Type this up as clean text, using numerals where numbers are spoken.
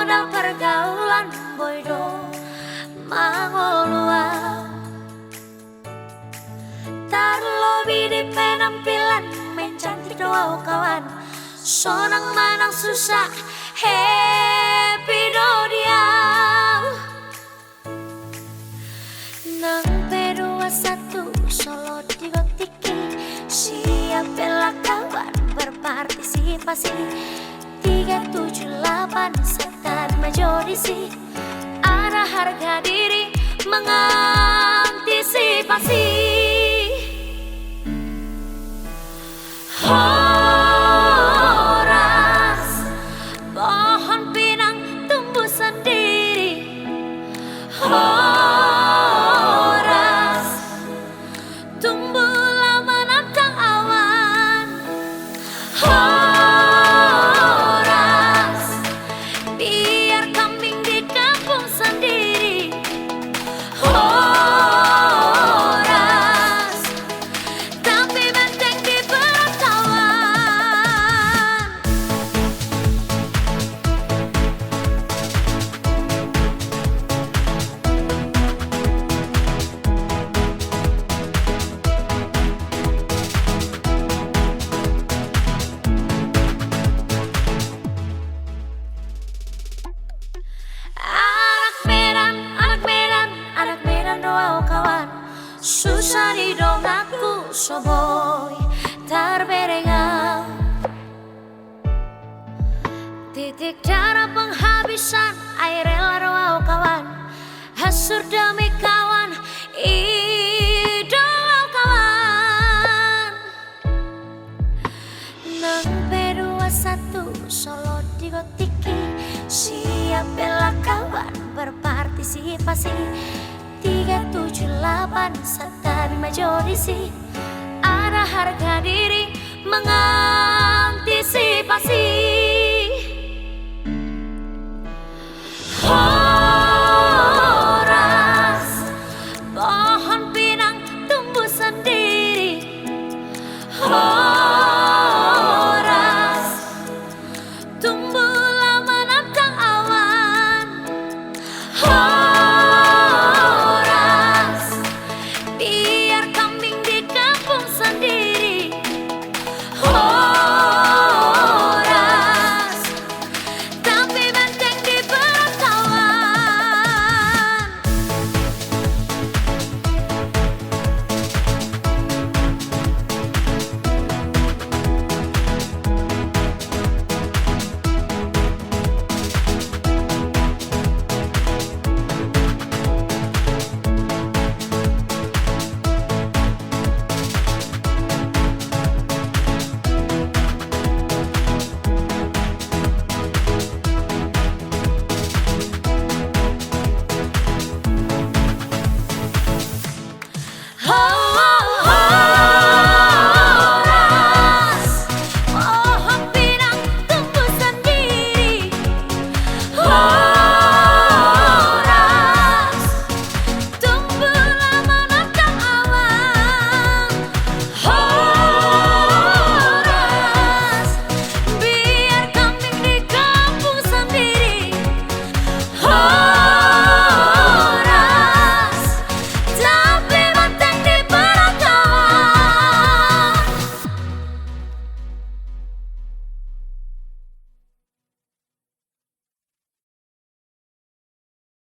modal pergaulan boydo mangolua. Terlebih di penampilan mencantik doa kawan, sonang manang susah happy do dia. Nang P21 Solo digotiki, siap bela kawan berpartisipasi. 378 serta majorisi, ada harga diri mengantisipasi. Horas, pohon pinang tumbuh sendiri. Horas, tumbuhlah menantang awan. Horas, biar kambing di kampung sendiri. Horas, tapi benteng di perantauan. Anak Medan doa kawan, susah di dongakku soboy terberengang. Titik darah penghabisan air rela doa kawan, hasur demi kawan, idola kawan. Nang P21 Solo digotiki, siap bela kawan berpartisipasi. 378 serta majorisi, ada harga diri mengantisipasi.